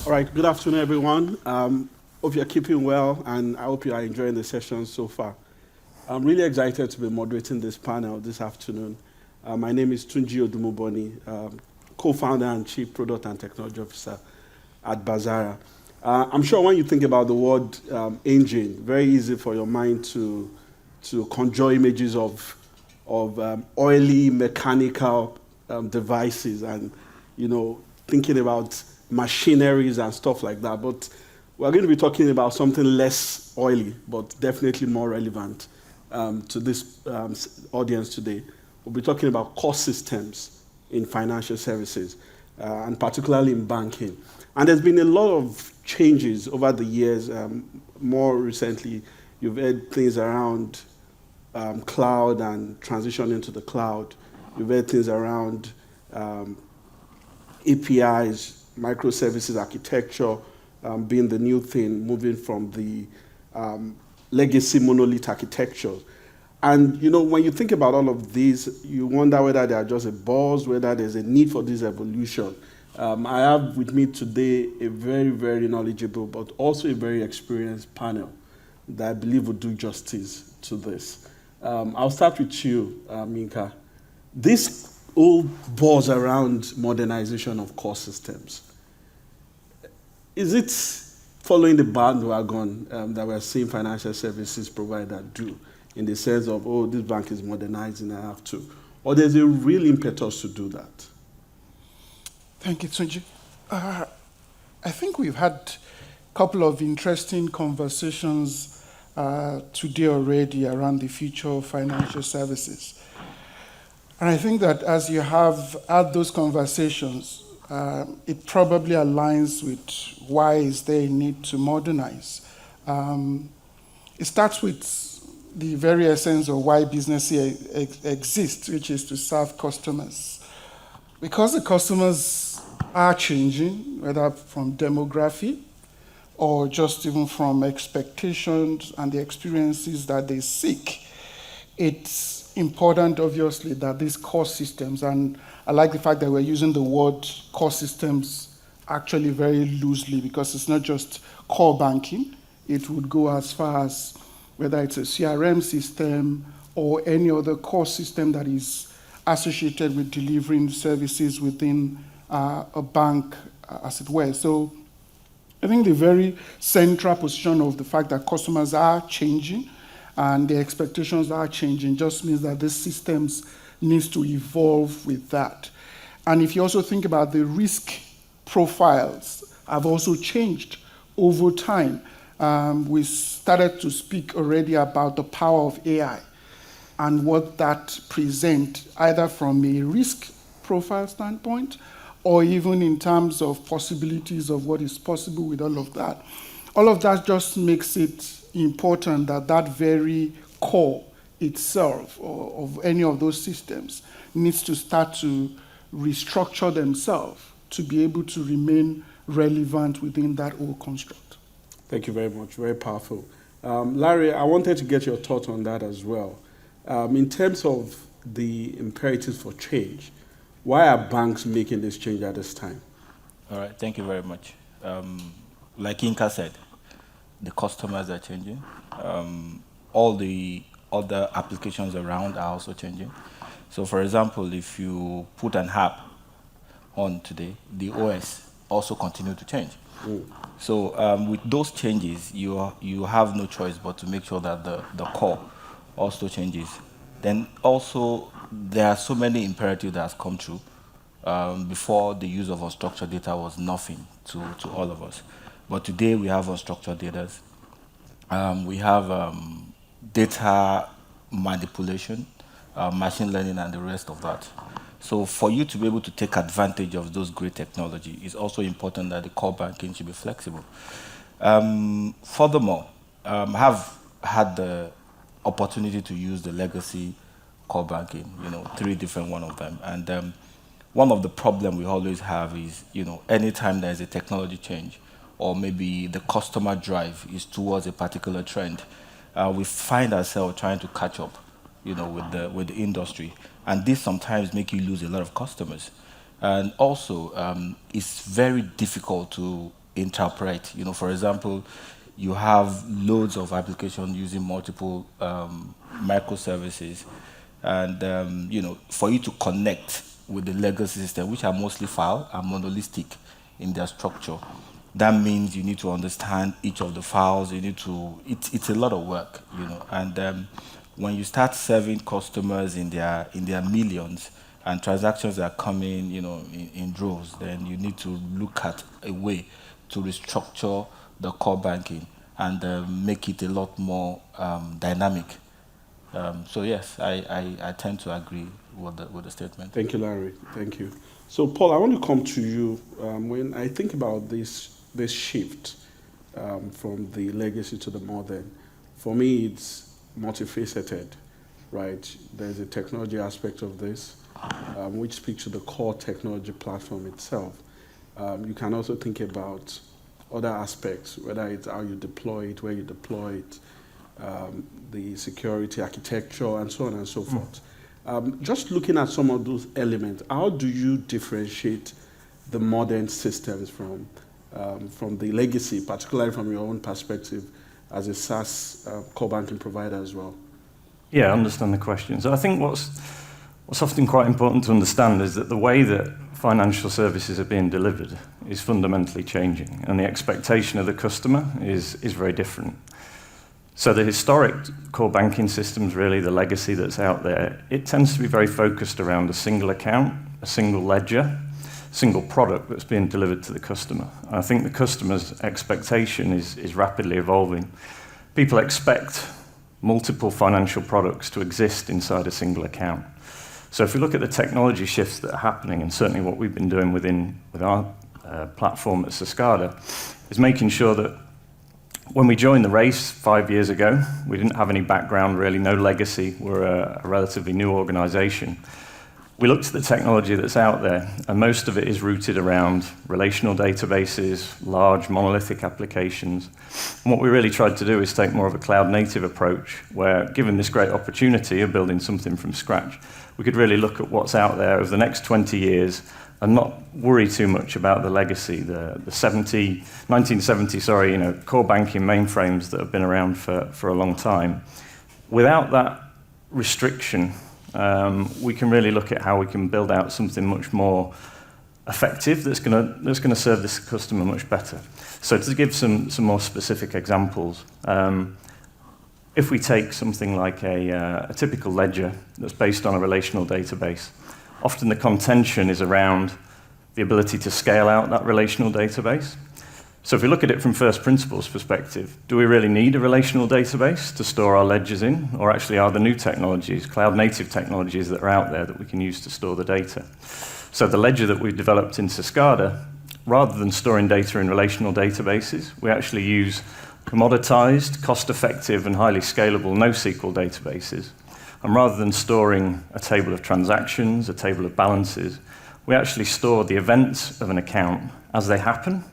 All right, good afternoon, everyone. Hope you're keeping well, and I hope you are enjoying the session so far. I'm really excited to be moderating this panel this afternoon. My name is Tunji Odumoboni, co-founder and chief product and technology officer at Bazara. I'm sure when you think about the word engine, very easy for your mind to conjure images of oily mechanical devices and, thinking about machineries and stuff like that. But we're going to be talking about something less oily, but definitely more relevant to this audience today. We'll be talking about core systems in financial services, and particularly in banking. And there's been a lot of changes over the years. More recently, you've heard things around cloud and transition into the cloud. You've heard things around APIs, microservices architecture being the new thing, moving from the legacy monolith architecture. And when you think about all of these, you wonder whether they are just a buzz, whether there's a need for this evolution. I have with me today a very, very knowledgeable, but also a very experienced panel that I believe will do justice to this. I'll start with you, Minka. This whole buzz around modernization of core systems, is it following the bandwagon that we're seeing financial services providers do, in the sense of, oh, this bank is modernizing, I have to? Or there's a real impetus to do that? Thank you, Tunji. I think we've had a couple of interesting conversations today already around the future of financial services. And I think that as you have had those conversations, it probably aligns with why is there a need to modernize. It starts with the very essence of why business exists, which is to serve customers. Because the customers are changing, whether from demography or just even from expectations and the experiences that they seek, it's important, obviously, that these core systems, and I like the fact that we're using the word core systems actually very loosely, because it's not just core banking. It would go as far as whether it's a CRM system or any other core system that is associated with delivering services within a bank, as it were. So I think the very central position of the fact that customers are changing and the expectations are changing just means that these systems needs to evolve with that. And if you also think about the risk profiles have also changed over time. We started to speak already about the power of AI and what that presents, either from a risk profile standpoint or even in terms of possibilities of what is possible with all of that. All of that just makes it important that that very core itself of any of those systems needs to start to restructure themselves to be able to remain relevant within that whole construct. Thank you very much. Very powerful. Larry, I wanted to get your thought on that as well. In terms of the imperatives for change, why are banks making this change at this time? All right, thank you very much. Like Inka said, the customers are changing. All the other applications around are also changing. So for example, if you put an app on today, the OS also continue to change. So with those changes, you have no choice but to make sure that the core also changes. Then also, there are so many imperatives that has come true. Before, the use of unstructured data was nothing to all of us. But today, we have unstructured data. We have data manipulation, machine learning, and the rest of that. So for you to be able to take advantage of those great technology, it's also important that the core banking should be flexible. Furthermore, I have had the opportunity to use the legacy core banking, 3 different one of them. And one of the problems we always have is, anytime there's a technology change, or maybe the customer drive is towards a particular trend, we find ourselves trying to catch up, with the industry. And this sometimes make you lose a lot of customers. And also, it's very difficult to interpret. For example, you have loads of applications using multiple microservices, and for you to connect with the legacy system, which are mostly file and monolithic in their structure, that means you need to understand each of the files. It's a lot of work, and when you start serving customers in their millions, and transactions are coming, in droves, then you need to look at a way to restructure the core banking and make it a lot more dynamic. So yes, I tend to agree with the statement. Thank you, Larry. Thank you. So, Paul, I want to come to you. When I think about this shift from the legacy to the modern, for me, it's multifaceted, right? There's a technology aspect of this, which speaks to the core technology platform itself. You can also think about other aspects, whether it's how you deploy it, where you deploy it, the security architecture, and so on and so forth. Just looking at some of those elements, how do you differentiate the modern systems from the legacy, particularly from your own perspective as a SaaS core banking provider as well? Yeah, I understand the question. So I think what's often quite important to understand is that the way that financial services are being delivered is fundamentally changing, and the expectation of the customer is very different. So the historic core banking systems, really the legacy that's out there, it tends to be very focused around a single account, a single ledger, single product that's being delivered to the customer. And I think the customer's expectation is rapidly evolving. People expect multiple financial products to exist inside a single account. So if we look at the technology shifts that are happening, and certainly what we've been doing with our platform at Syscada, is making sure that when we joined the race 5 years ago, we didn't have any background, really, no legacy. We're a relatively new organization. We looked at the technology that's out there, and most of it is rooted around relational databases, large monolithic applications. And what we really tried to do is take more of a cloud-native approach, where, given this great opportunity of building something from scratch, we could really look at what's out there over the next 20 years and not worry too much about the legacy, the 1970 core banking mainframes that have been around for a long time. Without that restriction, we can really look at how we can build out something much more effective that's going to serve this customer much better. So to give some more specific examples, if we take something like a typical ledger that's based on a relational database, often the contention is around the ability to scale out that relational database. So if we look at it from first principles perspective, do we really need a relational database to store our ledgers in? Or actually are the new technologies, cloud-native technologies that are out there that we can use to store the data? So the ledger that we've developed in Syscada, rather than storing data in relational databases, we actually use commoditized, cost-effective, and highly scalable NoSQL databases. And rather than storing a table of transactions, a table of balances, we actually store the events of an account as they happen.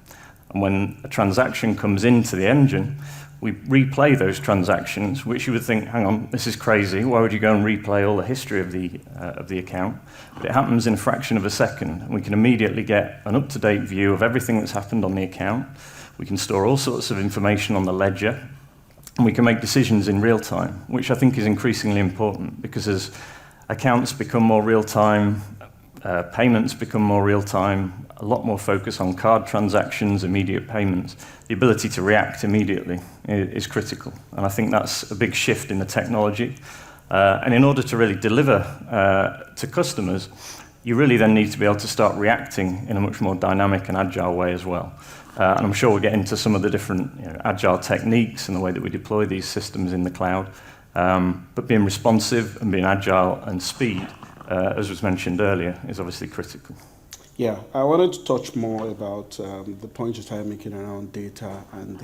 And when a transaction comes into the engine, we replay those transactions, which you would think, hang on, this is crazy. Why would you go and replay all the history of the account? But it happens in a fraction of a second. And we can immediately get an up-to-date view of everything that's happened on the account. We can store all sorts of information on the ledger. And we can make decisions in real time, which I think is increasingly important, because as accounts become more real time, payments become more real time, a lot more focus on card transactions, immediate payments, the ability to react immediately is critical. And I think that's a big shift in the technology. And in order to really deliver to customers, you really then need to be able to start reacting in a much more dynamic and agile way as well. And I'm sure we'll get into some of the different agile techniques and the way that we deploy these systems in the cloud. But being responsive and being agile and speed, as was mentioned earlier, is obviously critical. Yeah, I wanted to touch more about the point you started making around data and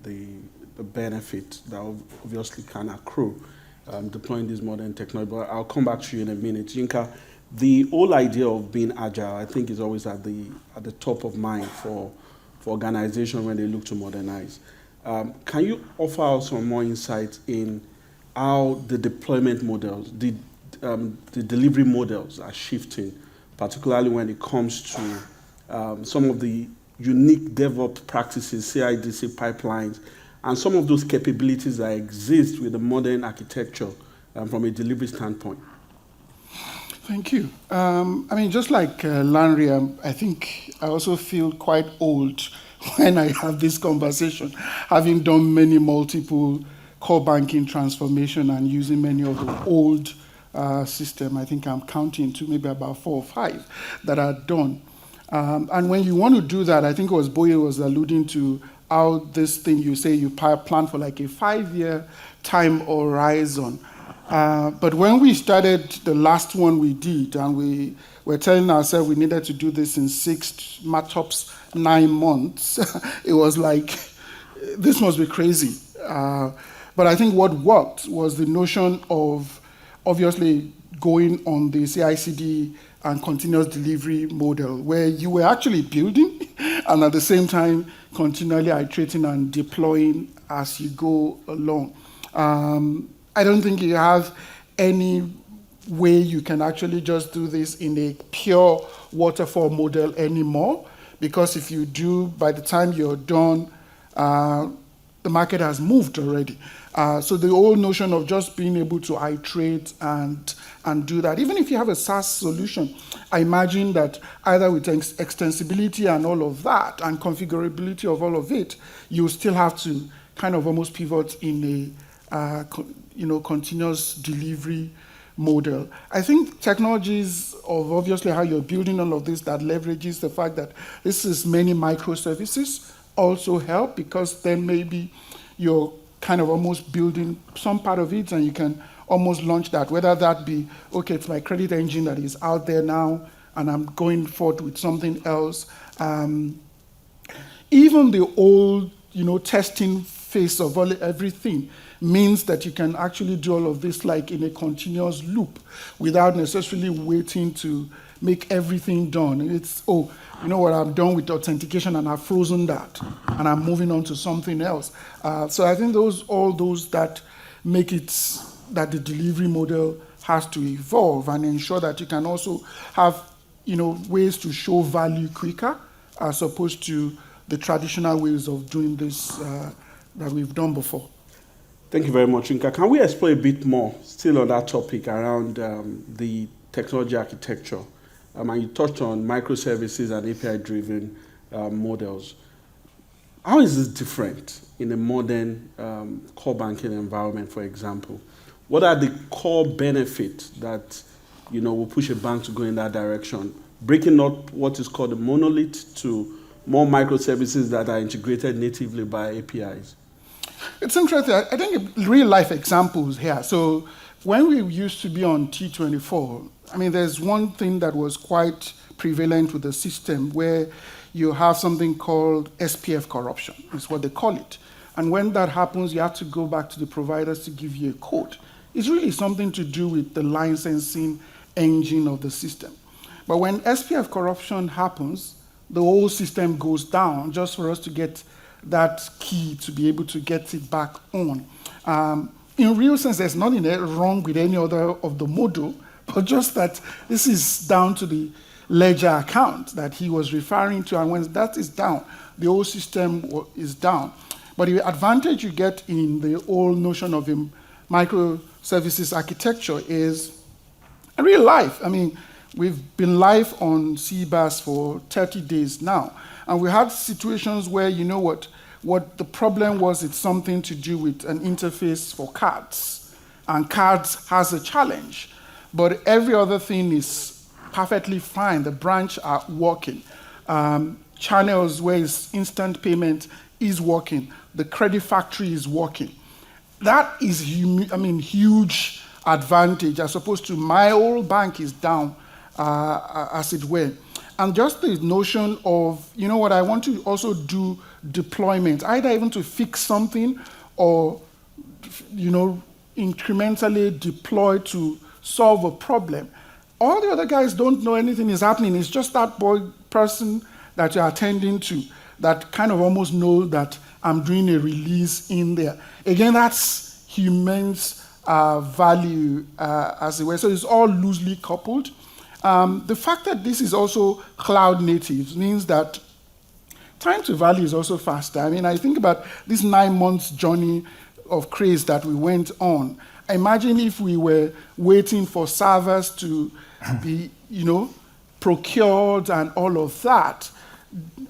the benefit that obviously can accrue deploying this modern technology. But I'll come back to you in a minute. Yinka, the whole idea of being agile, I think, is always at the top of mind for organizations when they look to modernize. Can you offer us some more insight in how the deployment models, the delivery models are shifting, particularly when it comes to some of the unique DevOps practices, CI/CD pipelines, and some of those capabilities that exist with the modern architecture from a delivery standpoint? Thank you. I mean, just like Larry, I think I also feel quite old when I have this conversation, having done many multiple core banking transformation and using many of the old system. I think I'm counting to maybe about 4 or 5 that are done. And when you want to do that, I think it was Boye was alluding to how this thing you say you plan for like a 5-year time horizon. But when we started the last one we did, and we were telling ourselves we needed to do this in 6, tops 9 months, it was like, this must be crazy. But I think what worked was the notion of obviously going on the CI/CD and continuous delivery model, where you were actually building and at the same time continually iterating and deploying as you go along. I don't think you have any way you can actually just do this in a pure waterfall model anymore, because if you do, by the time you're done, the market has moved already. So the whole notion of just being able to iterate and do that, even if you have a SaaS solution, I imagine that either with extensibility and all of that and configurability of all of it, you still have to kind of almost pivot in a continuous delivery model. I think technologies of obviously how you're building all of this that leverages the fact that this is many microservices also help, because then maybe you're kind of almost building some part of it and you can almost launch that, whether that be, okay, it's my credit engine that is out there now and I'm going forward with something else. Even the old, testing phase of everything means that you can actually do all of this like in a continuous loop without necessarily waiting to make everything done. It's, you know what, I'm done with authentication and I've frozen that and I'm moving on to something else. So I think all those that make it that the delivery model has to evolve and ensure that you can also have ways to show value quicker as opposed to the traditional ways of doing this that we've done before. Thank you very much, Inka. Can we explore a bit more, still on that topic, around the technology architecture? And you touched on microservices and API-driven models. How is this different in a modern core banking environment, for example? What are the core benefits that will push a bank to go in that direction? Breaking up what is called a monolith to more microservices that are integrated natively by APIs. It's interesting. I think real-life examples here. So when we used to be on T24, there's one thing that was quite prevalent with the system where you have something called SPF corruption, is what they call it. And when that happens, you have to go back to the providers to give you a code. It's really something to do with the licensing engine of the system. But when SPF corruption happens, the whole system goes down just for us to get that key to be able to get it back on. In real sense, there's nothing wrong with any other of the model, but just that this is down to the ledger account that he was referring to, and when that is down, the whole system is down. But the advantage you get in the whole notion of a microservices architecture is in real life. We've been live on CBAS for 30 days now, and we had situations where, what the problem was, it's something to do with an interface for cards, and cards has a challenge, but every other thing is perfectly fine. The branch are working. Channels where it's instant payment is working. The credit factory is working. That is, huge advantage as opposed to my whole bank is down, as it were. And just the notion of, I want to also do deployment, either even to fix something or, incrementally deploy to solve a problem. All the other guys don't know anything is happening. It's just that person that you're attending to that kind of almost know that I'm doing a release in there. Again, that's immense value, as it were. So it's all loosely coupled. The fact that this is also cloud native means that time to value is also faster. I mean, I think about this 9 months journey of craze that we went on. Imagine if we were waiting for servers to be, procured and all of that.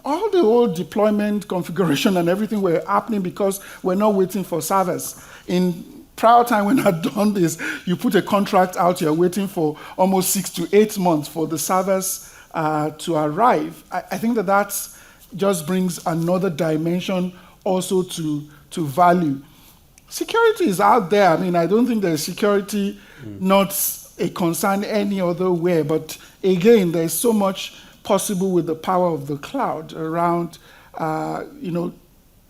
All the old deployment configuration and everything were happening because we're not waiting for servers. In prior time when I'd done this, you put a contract out, you're waiting for almost 6 to 8 months for the servers to arrive. I think that just brings another dimension also to value. Security is out there. I mean, I don't think there's security not a concern any other way, but again, there's so much possible with the power of the cloud around,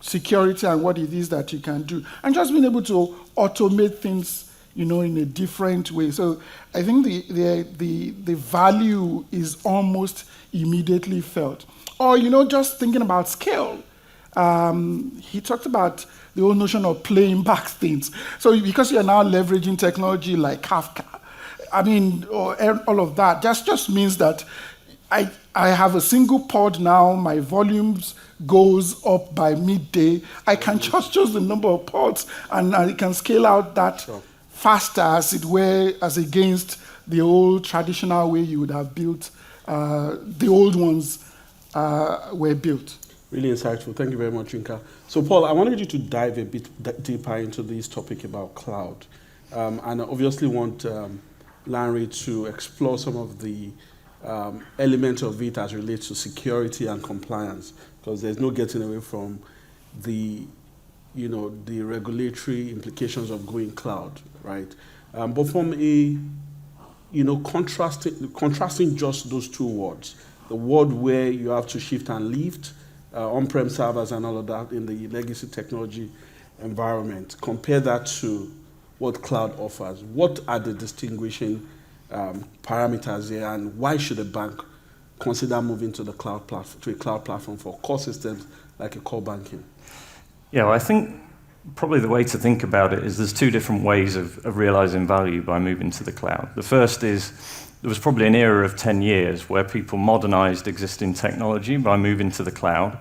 security and what it is that you can do. And just being able to automate things, in a different way. So I think the value is almost immediately felt. Or, just thinking about scale. He talked about the whole notion of playing back things. So because you're now leveraging technology like Kafka, or all of that, that just means that I have a single pod now, my volumes goes up by midday. I can just choose the number of pods and I can scale out that faster, as it were, as against the old traditional way you would have built, the old ones were built. Really insightful. Thank you very much, Yinka. So, Paul, I wanted you to dive a bit deeper into this topic about cloud. And I obviously want Larry to explore some of the elements of it as relates to security and compliance, because there's no getting away from the regulatory implications of going cloud, right? But from a, contrasting just those two words, the world where you have to shift and lift, on-prem servers and all of that in the legacy technology environment, compare that to what cloud offers. What are the distinguishing parameters there, and why should a bank consider moving to a cloud platform for core systems like a core banking? Yeah, well, I think probably the way to think about it is there's two different ways of realizing value by moving to the cloud. The first is there was probably an era of 10 years where people modernized existing technology by moving to the cloud.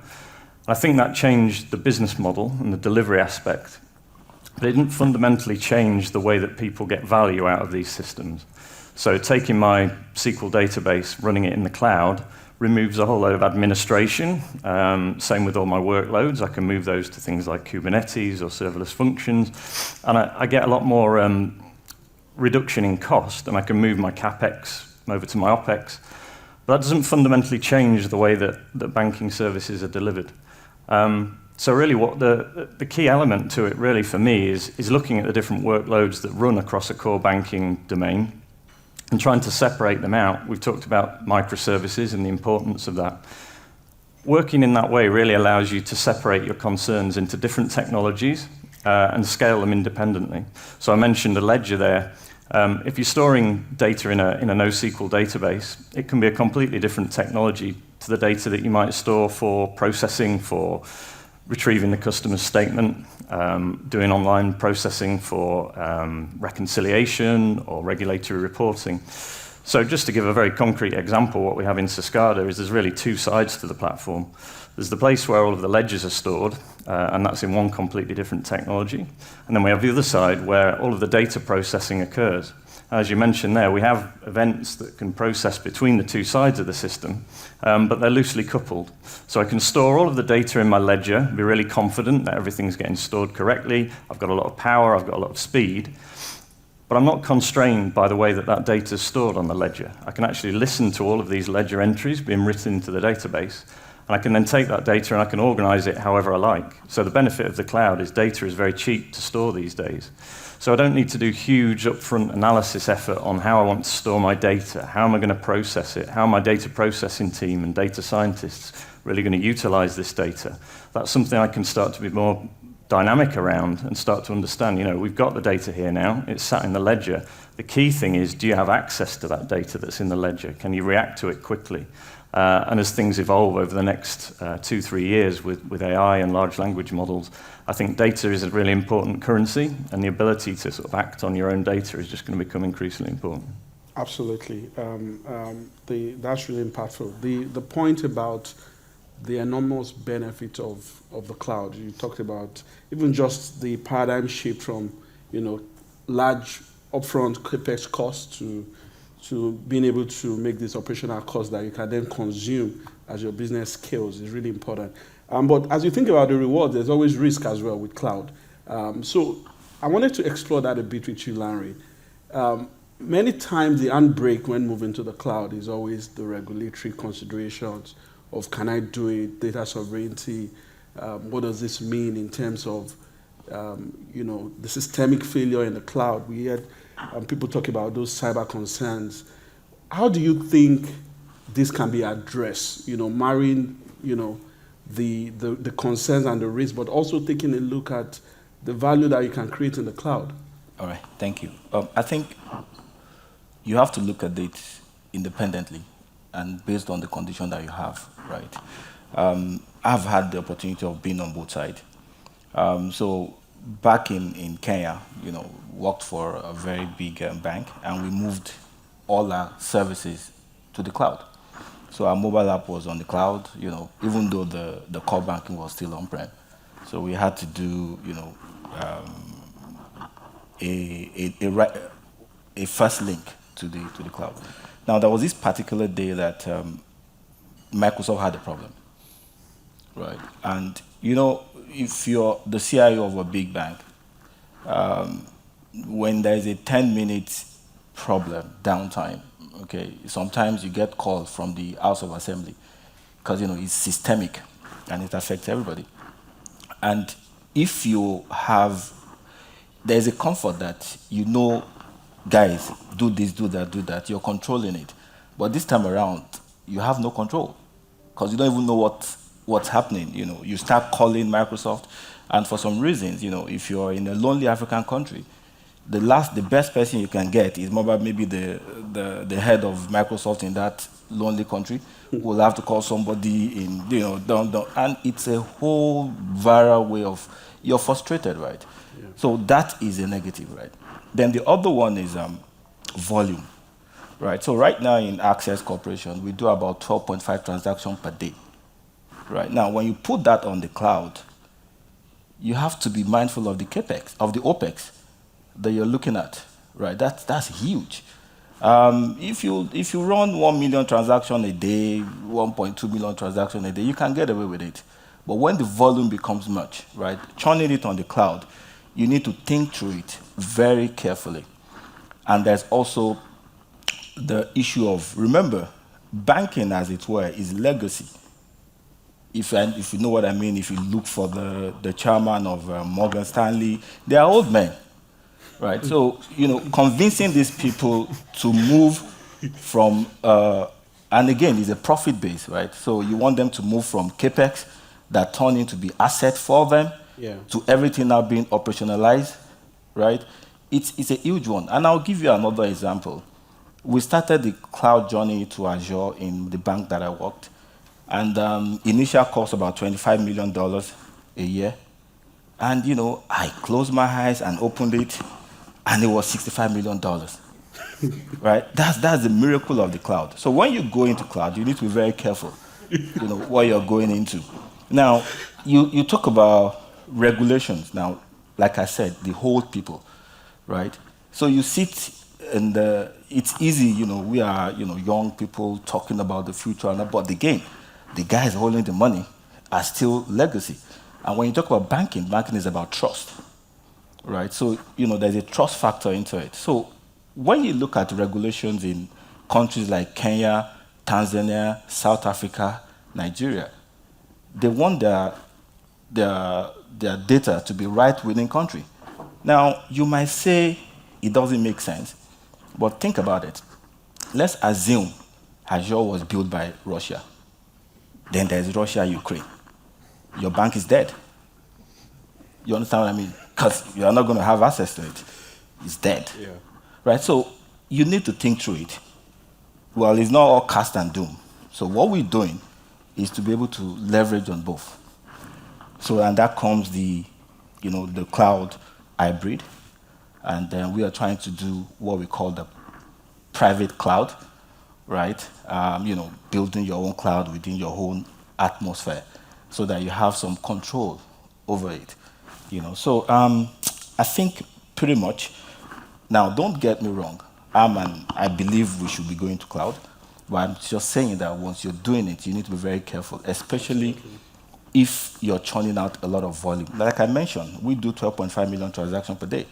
I think that changed the business model and the delivery aspect, but it didn't fundamentally change the way that people get value out of these systems. So taking my SQL database, running it in the cloud, removes a whole load of administration. Same with all my workloads. I can move those to things like Kubernetes or serverless functions. And I get a lot more reduction in cost, and I can move my CapEx over to my OpEx. But that doesn't fundamentally change the way that banking services are delivered. So really what the key element to it really for me is looking at the different workloads that run across a core banking domain and trying to separate them out. We've talked about microservices and the importance of that. Working in that way really allows you to separate your concerns into different technologies and scale them independently. So I mentioned a ledger there. If you're storing data in a NoSQL database, it can be a completely different technology to the data that you might store for processing, for retrieving the customer's statement, doing online processing for reconciliation or regulatory reporting. So just to give a very concrete example, what we have in Cascada is there's really two sides to the platform. There's the place where all of the ledgers are stored, and that's in one completely different technology. And then we have the other side where all of the data processing occurs. As you mentioned there, we have events that can process between the two sides of the system, but they're loosely coupled. So I can store all of the data in my ledger, be really confident that everything's getting stored correctly. I've got a lot of power, I've got a lot of speed, but I'm not constrained by the way that data is stored on the ledger. I can actually listen to all of these ledger entries being written into the database, and I can then take that data and I can organize it however I like. So the benefit of the cloud is data is very cheap to store these days. So I don't need to do huge upfront analysis effort on how I want to store my data, how am I going to process it, how my data processing team and data scientists really going to utilize this data. That's something I can start to be more dynamic around and start to understand, we've got the data here now, it's sat in the ledger. The key thing is, do you have access to that data that's in the ledger? Can you react to it quickly? And as things evolve over the next 2-3 years with AI and large language models, I think data is a really important currency, and the ability to sort of act on your own data is just going to become increasingly important. Absolutely. That's really impactful. The point about the enormous benefit of the cloud. You talked about even just the paradigm shift from, large upfront capex costs to being able to make these operational costs that you can then consume as your business scales is really important. But as you think about the reward, there's always risk as well with cloud. So I wanted to explore that a bit with you, Larry. Many times the handbrake when moving to the cloud is always the regulatory considerations of can I do it, data sovereignty, what does this mean in terms of the systemic failure in the cloud. We had people talk about those cyber concerns. How do you think this can be addressed? Marrying, the concerns and the risks, but also taking a look at the value that you can create in the cloud. All right, thank you. I think you have to look at it independently and based on the condition that you have, right? I've had the opportunity of being on both sides. So back in Kenya, worked for a very big bank, and we moved all our services to the cloud. So our mobile app was on the cloud, even though the core banking was still on-prem. So we had to do, a first link to the cloud. Now there was this particular day that Microsoft had a problem, right? And if you're the CIO of a big bank, when there's a 10-minute problem, downtime, okay, sometimes you get calls from the House of Assembly because it's systemic and it affects everybody. And if you have, there's a comfort that guys, do this, do that, you're controlling it. But this time around, you have no control because you don't even know what's happening. You start calling Microsoft, and for some reasons, if you're in a lonely African country, the best person you can get is maybe the head of Microsoft in that lonely country. Will have to call somebody in, down, and it's a whole viral way of you're frustrated, right? Yeah. So that is a negative, right? Then the other one is volume, right? So right now in Access Corporation, we do about 12.5 transactions per day, right? Now, when you put that on the cloud, you have to be mindful of the capex, of the opex that you're looking at, right? That's huge. If you run 1 million transactions a day, 1.2 million transactions a day, you can get away with it. But when the volume becomes much, right, churning it on the cloud, you need to think through it very carefully. And there's also the issue of, remember, banking, as it were, is legacy. If you know what I mean, if you look for the chairman of Morgan Stanley, they are old men, right? So, convincing these people to move from, and again, it's a profit base, right? So you want them to move from CAPEX that turn into be asset for them, to everything now being operationalized, right? It's a huge one. And I'll give you another example. We started the cloud journey to Azure in the bank that I worked. And initial cost about $25 million a year. And, I closed my eyes and opened it, and it was $65 million. Right? That's the miracle of the cloud. So when you go into cloud, you need to be very careful, what you're going into. Now, you talk about regulations. Now, like I said, they hold people, right? So you sit and it's easy, we are, young people talking about the future, but again, the guys holding the money are still legacy. And when you talk about banking is about trust, right? So, there's a trust factor into it. So when you look at regulations in countries like Kenya, Tanzania, South Africa, Nigeria, they want their data to be right within country. Now, you might say it doesn't make sense, but think about it. Let's assume Azure was built by Russia. Then there's Russia, Ukraine. Your bank is dead. You understand what I mean? Because you're not going to have access to it. It's dead. Yeah. Right? So you need to think through it. Well, it's not all cast and doom. So what we're doing is to be able to leverage on both. So, and that comes the cloud hybrid. And then we are trying to do what we call the private cloud, right? Building your own cloud within your own atmosphere so that you have some control over it. So I think pretty much. Now, don't get me wrong. I believe we should be going to cloud, but I'm just saying that once you're doing it, you need to be very careful, especially if you're churning out a lot of volume. Like I mentioned, we do 12.5 million transactions per day.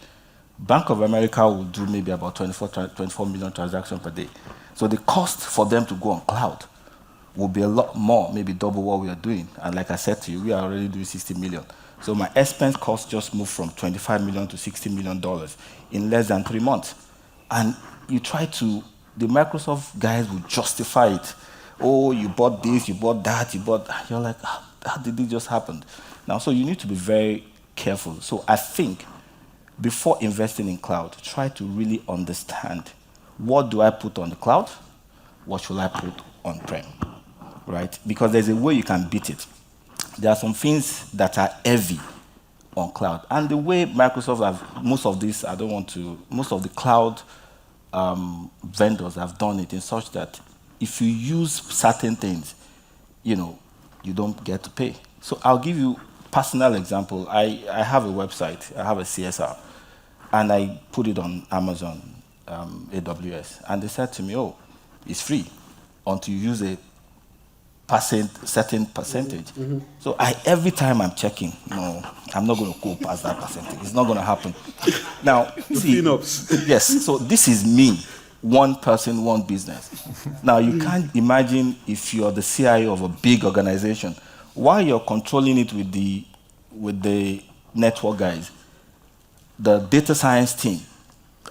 Bank of America will do maybe about 24 million transactions per day. So the cost for them to go on cloud will be a lot more, maybe double what we are doing. And like I said to you, we are already doing 60 million. So my expense cost just moved from 25 million to $60 million in less than 3 months. And you try to, the Microsoft guys will justify it. Oh, you bought this, you bought that, you're like, how did it just happen? Now, so you need to be very careful. So I think before investing in cloud, try to really understand, what do I put on the cloud? What should I put on-prem? Right? Because there's a way you can beat it. There are some things that are heavy on cloud. And the way Microsoft have, most of the cloud vendors have done it in such that if you use certain things, you don't get to pay. So I'll give you a personal example. I have a website, I have a CSR, and I put it on Amazon, AWS, and they said to me, oh, it's free until you use a certain percentage. Mm-hmm. So every time I'm checking, no, I'm not going to go past that percentage. It's not going to happen. Now, see, yes, so this is me, one person, one business. Now, you can't imagine if you're the CIO of a big organization, while you're controlling it with the network guys, the data science team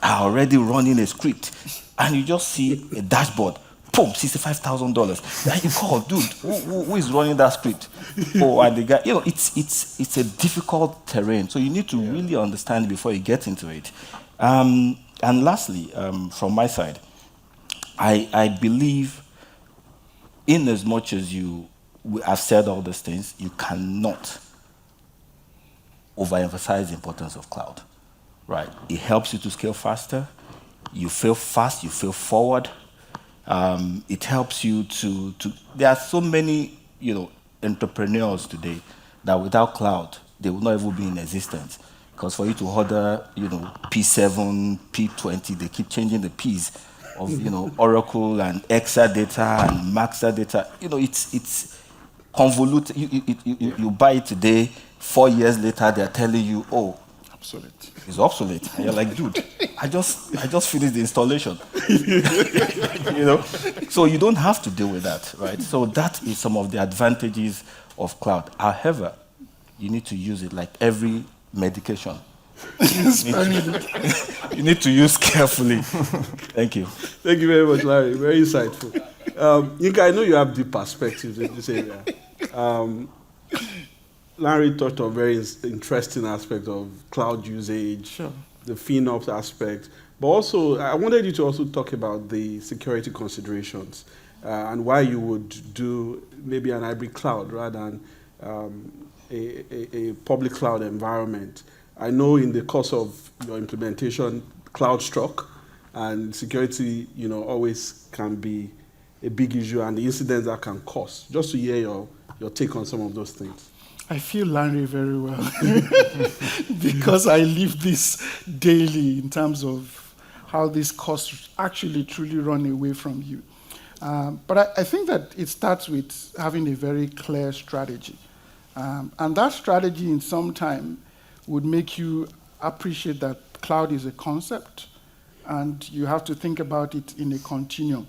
are already running a script, and you just see a dashboard, boom, $65,000. Then you call, dude, who is running that script? Oh, and the guy, it's a difficult terrain. So you need to really understand before you get into it. And lastly, from my side, I believe in as much as I've said all these things, you cannot overemphasize the importance of cloud, right? It helps you to scale faster. You fail fast, you fail forward. It helps you to there are so many, entrepreneurs today that without cloud, they will not even be in existence. Because for you to order, P7, P20, they keep changing the Ps of, Oracle and Exadata and Maxadata. It's convoluted. You buy it today, 4 years later, they're telling you, oh, obsolete. It's obsolete. And you're like, dude, I just finished the installation. So you don't have to deal with that, right? So that is some of the advantages of cloud. However, you need to use it like every medication. You need to use carefully. Thank you. Thank you very much, Larry. Very insightful. Yinka, I know you have deep perspectives in this area. Larry touched on very interesting aspect of cloud usage, sure, the FinOps aspect, but also I wanted you to also talk about the security considerations and why you would do maybe an hybrid cloud rather than a public cloud environment. I know in the course of your implementation, cloud struck, and security, always can be a big issue, and the incidents that can cause. Just to hear your take on some of those things. I feel Larry very well because I live this daily in terms of how these costs actually truly run away from you. But I think that it starts with having a very clear strategy. And that strategy in some time would make you appreciate that cloud is a concept and you have to think about it in a continuum.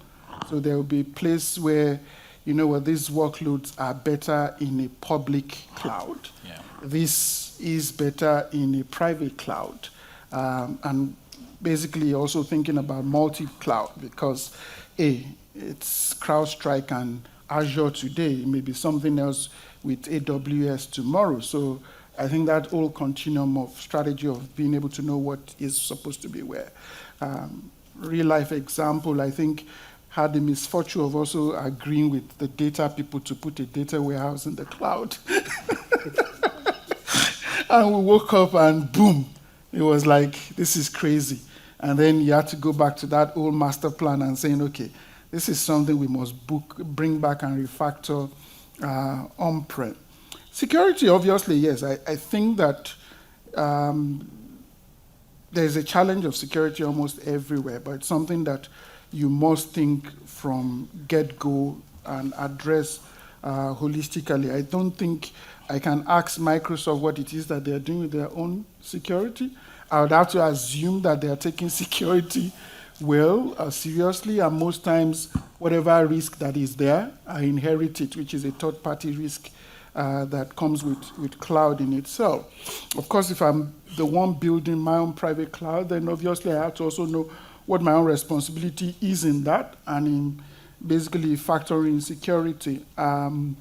So there will be a place where these workloads are better in a public cloud. Yeah. This is better in a private cloud. And basically also thinking about multi-cloud because, it's CrowdStrike and Azure today. It may be something else with AWS tomorrow. So I think that whole continuum of strategy of being able to know what is supposed to be where. Real life example, I think, had the misfortune of also agreeing with the data people to put a data warehouse in the cloud. And we woke up and boom, it was like, this is crazy. And then you had to go back to that old master plan and saying, okay, this is something we must bring back and refactor on-prem. Security, obviously, yes. I think that there's a challenge of security almost everywhere, but it's something that you must think from get-go and address holistically. I don't think I can ask Microsoft what it is that they're doing with their own security. I would have to assume that they are taking security well, seriously, and most times whatever risk that is there, I inherit it, which is a third-party risk that comes with cloud in itself. Of course, if I'm the one building my own private cloud, then obviously I have to also know what my own responsibility is in that and in basically factoring security. On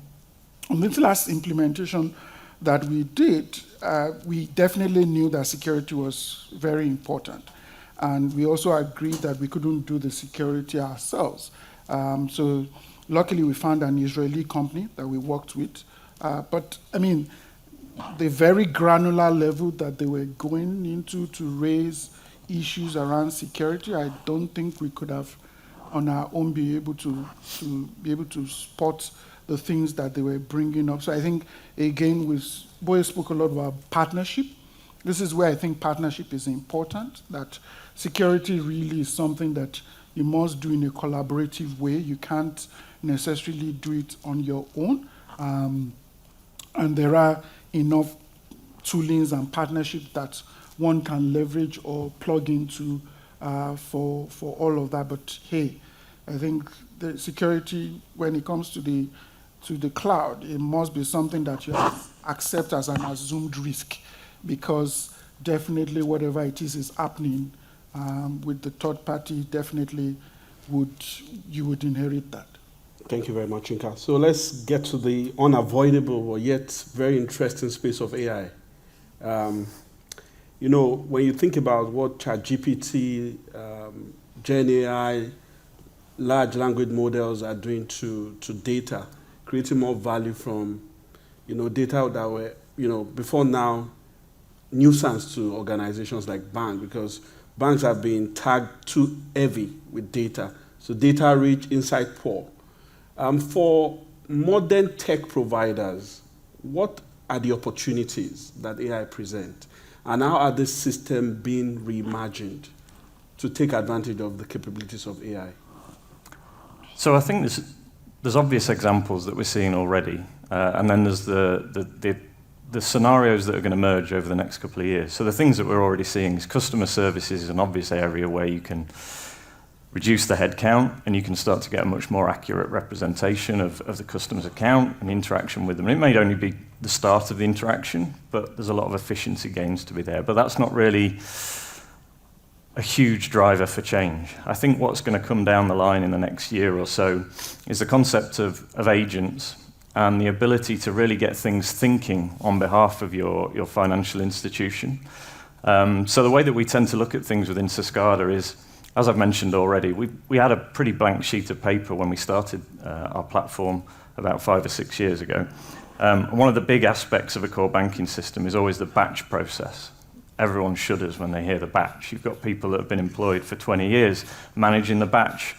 this last implementation that we did, we definitely knew that security was very important. And we also agreed that we couldn't do the security ourselves. So luckily we found an Israeli company that we worked with. But I mean, the very granular level that they were going into to raise issues around security, I don't think we could have on our own be able to spot the things that they were bringing up. So I think, again, Boye spoke a lot about partnership. This is where I think partnership is important, that security really is something that you must do in a collaborative way. You can't necessarily do it on your own. And there are enough toolings and partnerships that one can leverage or plug into for all of that. But hey, I think the security, when it comes to the cloud, it must be something that you accept as an assumed risk, because definitely whatever it is happening with the third party, definitely you would inherit that. Thank you very much, Inka. So let's get to the unavoidable or yet very interesting space of AI. You know, when you think about what ChatGPT, Gen AI, large language models are doing to data, creating more value from, data that were, before now, nuisance to organizations like banks, because banks have been tagged too heavy with data. So data rich, insight poor. For modern tech providers, what are the opportunities that AI present? And how are these systems being reimagined to take advantage of the capabilities of AI? So I think there's obvious examples that we're seeing already, and then there's the scenarios that are going to emerge over the next couple of years. So the things that we're already seeing is customer services is an obvious area where you can reduce the headcount and you can start to get a much more accurate representation of the customer's account and interaction with them. And it may only be the start of the interaction, but there's a lot of efficiency gains to be there. But that's not really a huge driver for change. I think what's going to come down the line in the next year or so is the concept of agents and the ability to really get things thinking on behalf of your financial institution. So the way that we tend to look at things within Syscada is, as I've mentioned already, we had a pretty blank sheet of paper when we started our platform about 5 or 6 years ago. One of the big aspects of a core banking system is always the batch process. Everyone shudders when they hear the batch. You've got people that have been employed for 20 years managing the batch.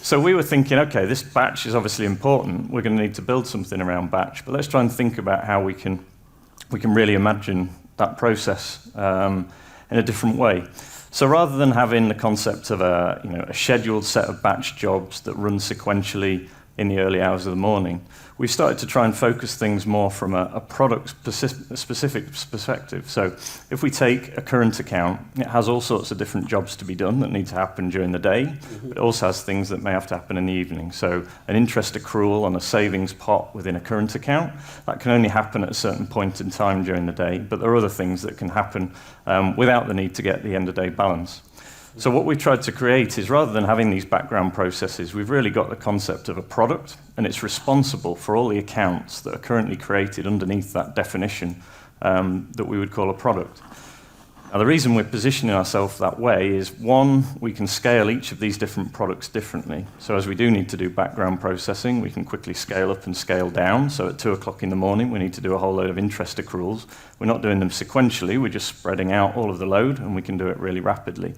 So we were thinking, okay, this batch is obviously important. We're going to need to build something around batch, but let's try and think about how we can really imagine that process in a different way. So rather than having the concept of a scheduled set of batch jobs that run sequentially in the early hours of the morning, we started to try and focus things more from a product-specific perspective. So if we take a current account, it has all sorts of different jobs to be done that need to happen during the day, but it also has things that may have to happen in the evening. So an interest accrual on a savings pot within a current account, that can only happen at a certain point in time during the day, but there are other things that can happen without the need to get the end-of-day balance. So what we've tried to create is, rather than having these background processes, we've really got the concept of a product, and it's responsible for all the accounts that are currently created underneath that definition that we would call a product. Now, the reason we're positioning ourselves that way is, one, we can scale each of these different products differently. So as we do need to do background processing, we can quickly scale up and scale down. So at 2 o'clock in the morning, we need to do a whole load of interest accruals. We're not doing them sequentially, we're just spreading out all of the load, and we can do it really rapidly.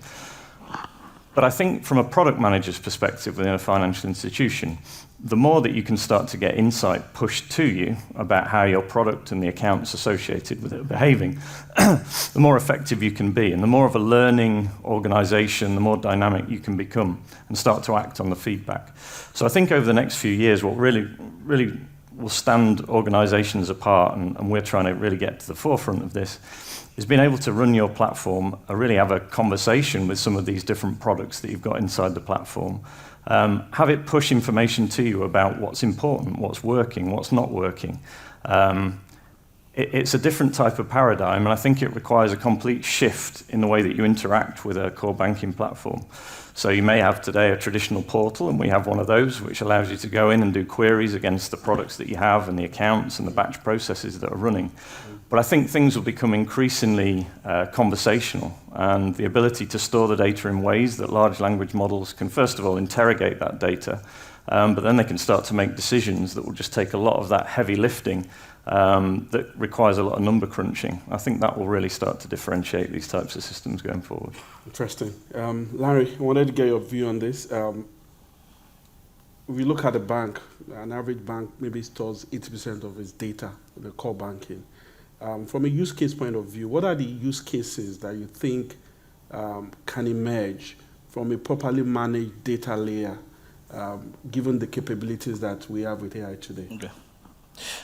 But I think from a product manager's perspective within a financial institution, the more that you can start to get insight pushed to you about how your product and the accounts associated with it are behaving, the more effective you can be, and the more of a learning organization, the more dynamic you can become and start to act on the feedback. So I think over the next few years, what really will stand organizations apart, and we're trying to really get to the forefront of this, is being able to run your platform, really have a conversation with some of these different products that you've got inside the platform. Have it push information to you about what's important, what's working, what's not working. It's a different type of paradigm, and I think it requires a complete shift in the way that you interact with a core banking platform. So you may have today a traditional portal, and we have one of those, which allows you to go in and do queries against the products that you have and the accounts and the batch processes that are running. But I think things will become increasingly conversational, and the ability to store the data in ways that large language models can, first of all, interrogate that data, but then they can start to make decisions that will just take a lot of that heavy lifting that requires a lot of number crunching. I think that will really start to differentiate these types of systems going forward. Interesting. Larry, I wanted to get your view on this. If you look at a bank, an average bank maybe stores 80% of its data in the core banking. From a use case point of view, what are the use cases that you think can emerge from a properly managed data layer, given the capabilities that we have with AI today? Okay.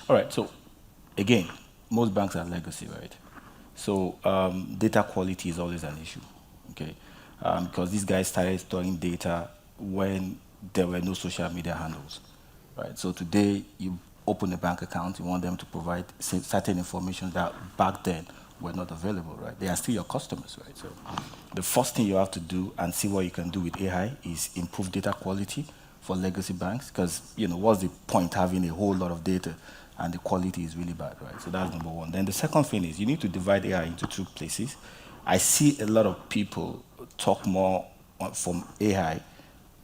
All right. So, again, most banks are legacy, right? So, data quality is always an issue, okay? Because these guys started storing data when there were no social media handles, right? So today, you open a bank account, you want them to provide certain information that back then were not available, right? They are still your customers, right? So the first thing you have to do and see what you can do with AI is improve data quality for legacy banks, because, you know, what's the point having a whole lot of data and the quality is really bad, right? So that's number one. Then the second thing is you need to divide AI into two places. I see a lot of people talk more from AI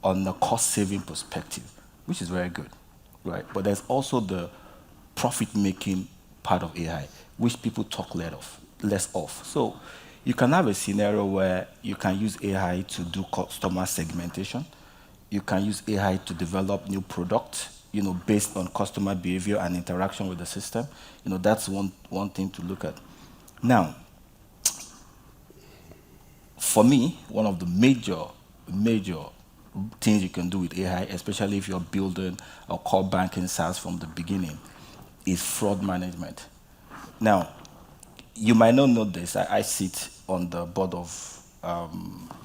on the cost-saving perspective, which is very good, right? But there's also the profit-making part of AI, which people talk less of. So you can have a scenario where you can use AI to do customer segmentation. You can use AI to develop new products, you know, based on customer behavior and interaction with the system. You know, that's one thing to look at. Now, for me, one of the major things you can do with AI, especially if you're building a core banking SaaS from the beginning, is fraud management. Now, you might not know this. I sit on the board of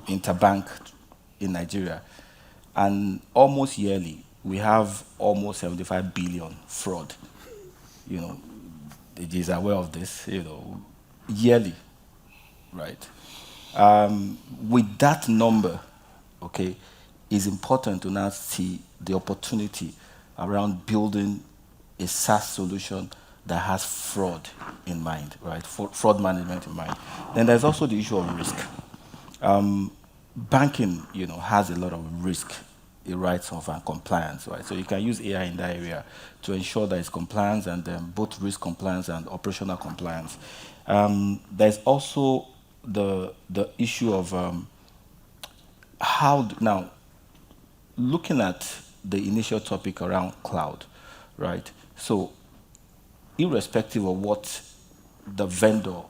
Interbank in Nigeria, and almost yearly, we have almost 75 billion fraud. You know, it is aware of this, you know, yearly, right? With that number, okay, it's important to now see the opportunity around building a SaaS solution that has fraud in mind, right? Fraud management in mind. Then there's also the issue of risk. Banking, you know, has a lot of risk, the rights of compliance, right? So you can use AI in that area to ensure that it's compliance and both risk compliance and operational compliance. There's also the issue of now, looking at the initial topic around cloud, right? So irrespective of what the vendor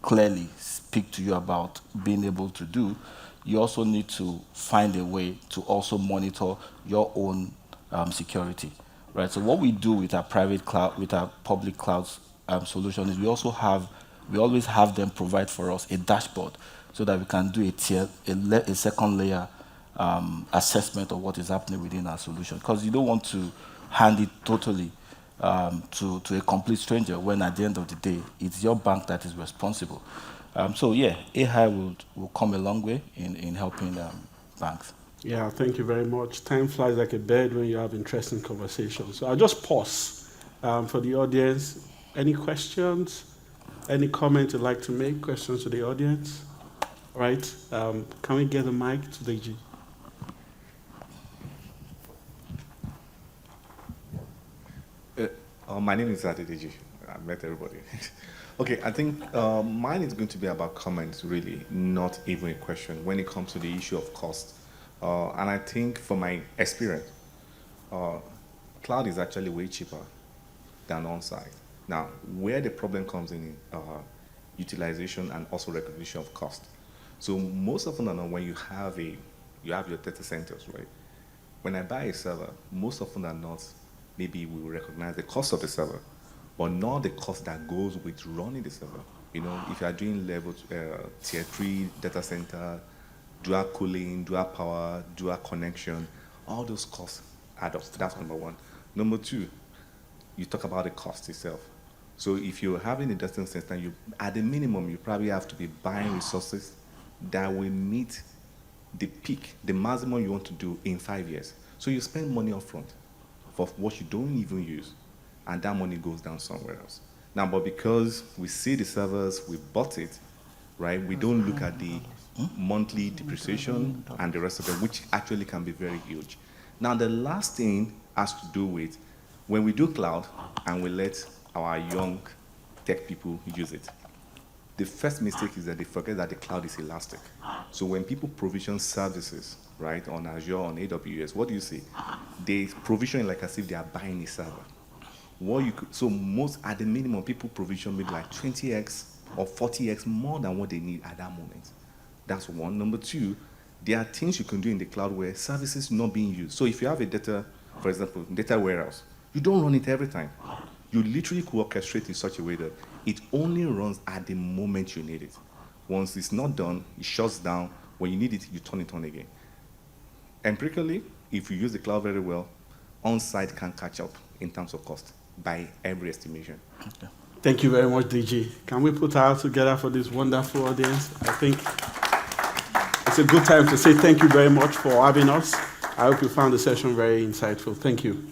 clearly speak to you about being able to do, you also need to find a way to also monitor your own security, right? So what we do with our private cloud, with our public cloud solution is we always have them provide for us a dashboard so that we can do a second layer assessment of what is happening within our solution. Because you don't want to hand it totally to a complete stranger when at the end of the day, it's your bank that is responsible. So yeah, AI will come a long way in helping banks. Yeah, thank you very much. Time flies like a bird when you have interesting conversations. So I'll just pause for the audience. Any questions? Any comments you'd like to make? Questions to the audience? All right. Can we get a mic to Deji? My name is Adedeji. I met everybody. Okay, I think mine is going to be about comments, really, not even a question. When it comes to the issue of cost, And I think from my experience, cloud is actually way cheaper than on-site. Now, where the problem comes in utilization and also recognition of cost. So most often than not, when you have your data centers, right? When I buy a server, most often than not, maybe we will recognize the cost of the server, but not the cost that goes with running the server. You know, if you are doing level tier 3 data center, dual cooling, dual power, dual connection, all those costs add up. That's number one. Number two, you talk about the cost itself. So if you're having a data center, at the minimum, you probably have to be buying resources that will meet the peak, the maximum you want to do in 5 years. So you spend money up front for what you don't even use, and that money goes down somewhere else. Now, but because we see the servers, we bought it, right? We don't look at the monthly depreciation and the rest of it, which actually can be very huge. Now, the last thing has to do with when we do cloud and we let our young tech people use it. The first mistake is that they forget that the cloud is elastic. So when people provision services, right, on Azure, on AWS, what do you see? They provision it like as if they are buying a server. So most, at the minimum, people provision maybe like 20x or 40x more than what they need at that moment. That's one. Number two, there are things you can do in the cloud where services not being used. So if you have a data, for example, data warehouse, you don't run it every time. You literally could orchestrate in such a way that it only runs at the moment you need it. Once it's not done, it shuts down. When you need it, you turn it on again. Empirically, if you use the cloud very well, on-site can catch up in terms of cost by every estimation. Okay. Thank you very much, DG. Can we put our hands together for this wonderful audience? I think it's a good time to say thank you very much for having us. I hope you found the session very insightful. Thank you.